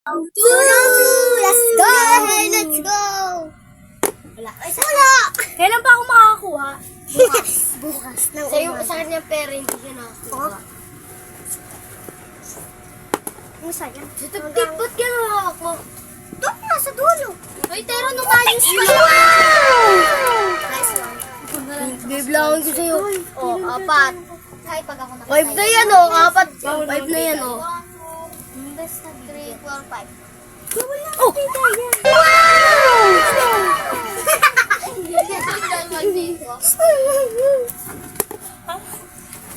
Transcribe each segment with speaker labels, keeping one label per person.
Speaker 1: Round two! Let's go! Let's go! Wala.
Speaker 2: Kailan pa ako makakakuha?
Speaker 1: Bukas. Bukas ng
Speaker 2: Sa kanya pera, hindi siya nakakuha.
Speaker 1: Ano sa'yo?
Speaker 2: Tip, ba't gano'n hawak mo?
Speaker 1: Doon, nasa dulo.
Speaker 2: Ay, Tero, numayos ka.
Speaker 1: Nice one.
Speaker 2: Biblangan ko sa'yo. Oh, apat.
Speaker 1: Kahit pag ako
Speaker 2: 5 na yan, oh. Apat. 5 na yan, oh.
Speaker 1: 3, 4, 5.
Speaker 2: Oh!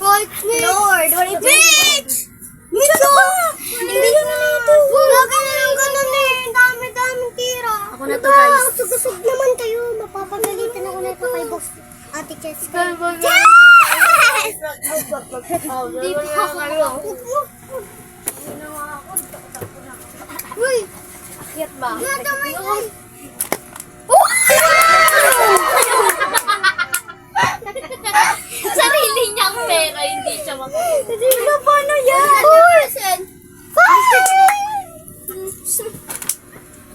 Speaker 1: Lord, what is Bitch! Mito! Hindi ko na ito. Lagi na lang ganun eh. Dami-daming tira.
Speaker 2: Ako na to, guys.
Speaker 1: Susug naman kayo. Mapapagalitan ako na ito kay boss. Ate Cheska. Yes!
Speaker 2: Hindi pa ako.
Speaker 1: Uy!
Speaker 2: Akyat ba?
Speaker 1: Nadamay ko.
Speaker 2: Sarili niyang pera, hindi siya makukuha.
Speaker 1: Hindi na paano yan?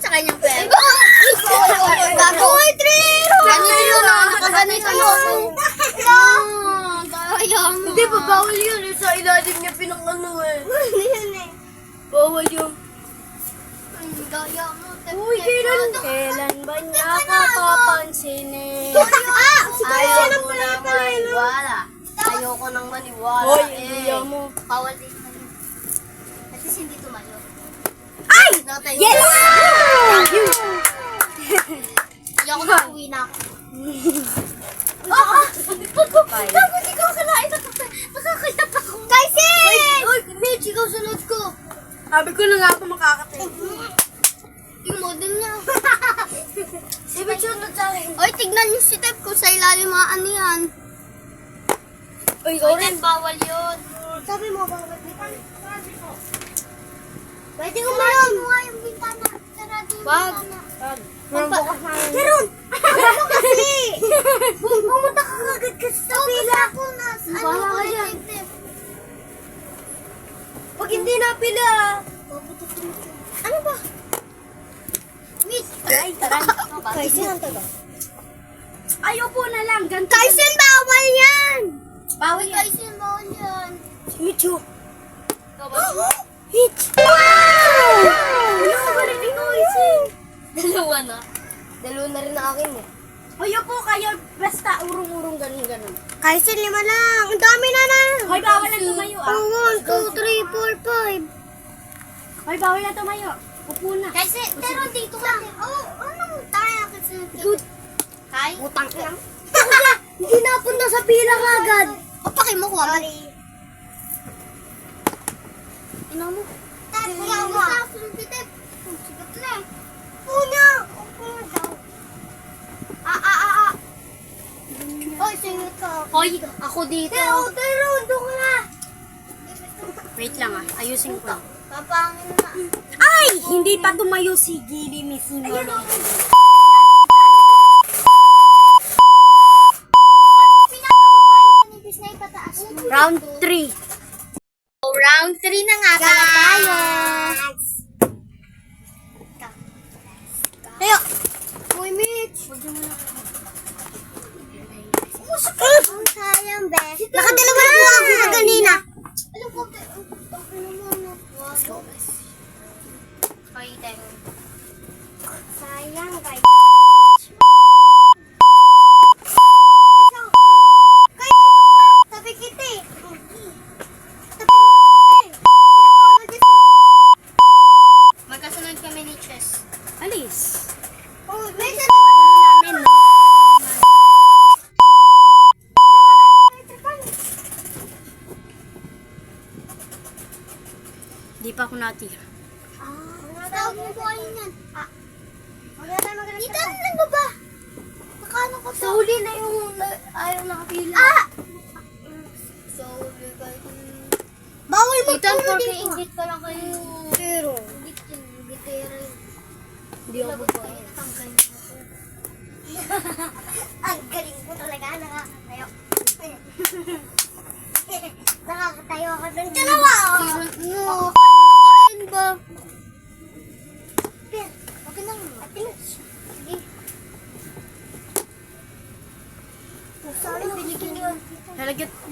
Speaker 2: Sa kanyang pera.
Speaker 1: Gago! Uy, Trero!
Speaker 2: Ganito yun, ah. Nakaganito yun. Hindi ba, bawal yun. Sa ilalim niya pinang-ano eh.
Speaker 1: Hindi yan eh.
Speaker 2: Bawal yun.
Speaker 1: Gaya mo.
Speaker 2: Uy, kailan ba niya kakapansinin?
Speaker 1: Ayaw
Speaker 2: Ayaw ko na maniwala. Ayoko nang maniwala.
Speaker 1: Hoy,
Speaker 2: ayaw mo.
Speaker 1: Bawal din pa yun. At least hindi tumayo.
Speaker 2: Ay!
Speaker 1: Yes!
Speaker 2: Hindi ako na uwi na ako.
Speaker 1: Gago, hindi ko akalain na makakayat ako. Kaisin!
Speaker 2: Uy, Mitch, ikaw sunod ko. Sabi ko na nga ako makakatay.
Speaker 1: Yung model niya.
Speaker 2: Si Mitch sunod sa akin.
Speaker 1: Oy, tignan niyo si Tep kung sa ilalim mga ano yan.
Speaker 2: Uy, orange.
Speaker 1: Bawal yun. Sabi mo, bawal bintana. Pwede umayon mo nga yung bintana. Sarado yung
Speaker 2: Wag.
Speaker 1: bintana. Meron! Ano kasi? Pumunta ka agad kasi sa pila.
Speaker 2: Wala ka dyan. Pag hindi napila.
Speaker 1: Ano ba? Miss!
Speaker 2: Ay, taran.
Speaker 1: Kaisin ang taga.
Speaker 2: Ayaw po na lang. Ganito.
Speaker 1: Kaisin, bawal yan!
Speaker 2: Bawal yan.
Speaker 1: Kaisin, bawal yan.
Speaker 2: Mitch,
Speaker 1: Hitch! Wow!
Speaker 2: Ano ka ba rin ikaw, Isin? Dalawa na. Dalawa na rin na akin eh. Ayaw po kayo. Basta urong-urong ganun-ganun.
Speaker 1: Kaisin, 5 lang. Ang dami na na.
Speaker 2: Hoy, bawal na tumayo ah.
Speaker 1: 1, 2, 3, 4, 5.
Speaker 2: Hoy, bawal na tumayo. Upo na.
Speaker 1: Kasi, pero dito ka. Oh, anong tayo kasi?
Speaker 2: Good.
Speaker 1: Kay?
Speaker 2: Utang ka lang. Hindi napunta sa pilang agad.
Speaker 1: O, pakimukuha mo. Ina mo. Kuya mo. Sigat na eh. Punya. Punya daw. Oy, singit ka.
Speaker 2: Hoy, ako dito.
Speaker 1: Pero, doon ka na.
Speaker 2: Wait lang ah. Ayusin ko.
Speaker 1: Papangin na.
Speaker 2: Ay! Hindi pa tumayo si Gili Missimo. Round 3.
Speaker 1: Round 3 na nga pala tayo. Tayo. Uy, Mitch. Ang sayang, be. Nakadalawa na po ako sa kanina. Alam ko, sayang, guys. Sabi kita eh. Magkasunod kami ni Chess.
Speaker 2: Alis.
Speaker 1: Oh, may
Speaker 2: Di pa ako natira.
Speaker 1: tawag mo po ayun yan. Wala tayo magalit. Dito lang ba ba? Nakano ko
Speaker 2: Sa huli na yung ayaw nakapila.
Speaker 1: So, bawal mo
Speaker 2: Itan
Speaker 1: po
Speaker 2: for
Speaker 1: dito.
Speaker 2: ingit pa lang kayo.
Speaker 1: Pero, gitera yun.
Speaker 2: Hindi ako pa.
Speaker 1: Ang galing ko talaga, nakakatayo. Nakakatayo ako dun. Dalawa, oh.
Speaker 2: Kain ba?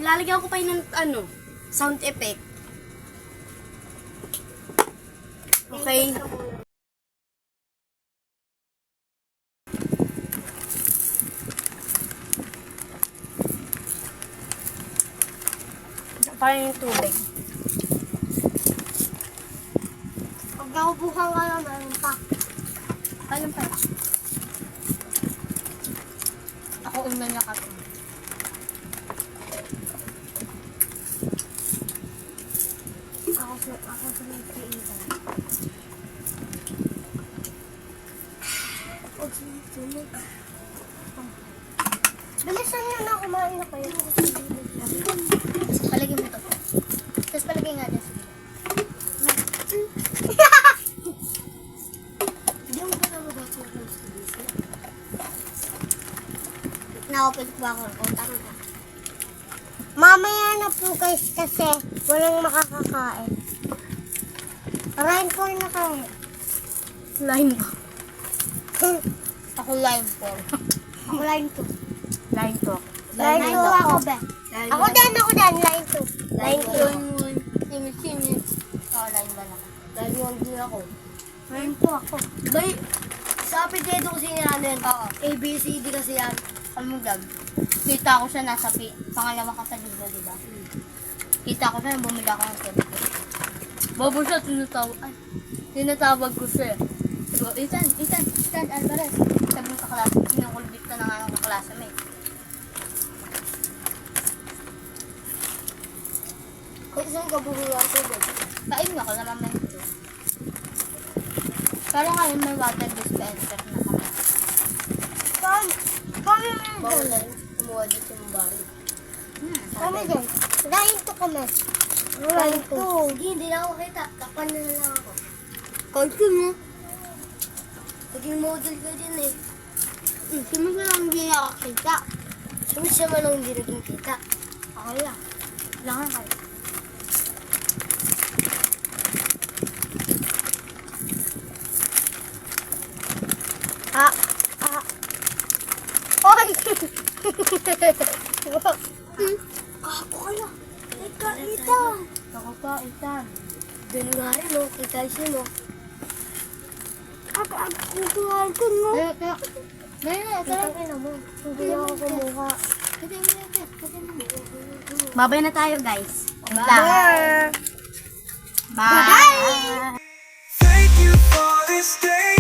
Speaker 2: lalagyan ko pa yun ng sound effect. Okay. Parang yung tubig.
Speaker 1: Pag naubuhan ka na, meron pa.
Speaker 2: Anong pa? Ako una niya ka.
Speaker 1: Ako sa may kaitan. Huwag sunod. Bilisan nyo na, kumain na kayo.
Speaker 2: Palagay mo to. Tapos palagay nga dyan.
Speaker 1: Hindi mo ba nababasa ko sa busy? Nakapalik ba ako? O, tama ka. Mamaya na po guys kasi walang makakakain. Ryan po na kain.
Speaker 2: Line ba? Ako line 4.
Speaker 1: Ako line 2.
Speaker 2: Line 2.
Speaker 1: Line 2 ako ba? Ako din, line 2. Line 2.
Speaker 2: Simit. Ako line ba naman?
Speaker 1: Line 1 din ako.
Speaker 2: Line 2 ako.
Speaker 1: Bay, sa apelyido kasi natin.
Speaker 2: Oo.
Speaker 1: ABCD kasi yan.
Speaker 2: Ano mo gag? Kita ko siya nasa pangalawa ka sa libo, di ba? Kita ko siya, bumili ako ng tubig. Babo siya, tinatawag ko siya. Sabi ko, Ethan, Alvarez. Sabi ng kaklase, sinukulbit ka na nga ng kaklase mo eh.
Speaker 1: Kung isang kabuhuan tubig.
Speaker 2: Kain nga ko naman may ito. Pero ngayon may water dispenser na kami.
Speaker 1: Kami
Speaker 2: Bawal na rin kumuha dito yung bari.
Speaker 1: Kami din. Line 2 kami. Line 2.
Speaker 2: Sige, hindi na ako kita. Takpan na lang ako.
Speaker 1: Konti mo.
Speaker 2: Naging model ka din eh.
Speaker 1: Sino ba lang hindi nakakita?
Speaker 2: Sumit siya man ang hindi naging kita.
Speaker 1: Ako lang.
Speaker 2: Kailangan kayo.
Speaker 1: Oy!
Speaker 2: Kako ka na.
Speaker 1: Ika.
Speaker 2: Ako pa, Ethan.
Speaker 1: Ganun nga rin, no? Kay Kaisi, no? Ako mo.
Speaker 2: Kaya
Speaker 1: mo. Hindi ako kumuha.
Speaker 2: Babay na tayo, guys.
Speaker 1: Bye!
Speaker 2: Bye!
Speaker 3: Thank you for this day.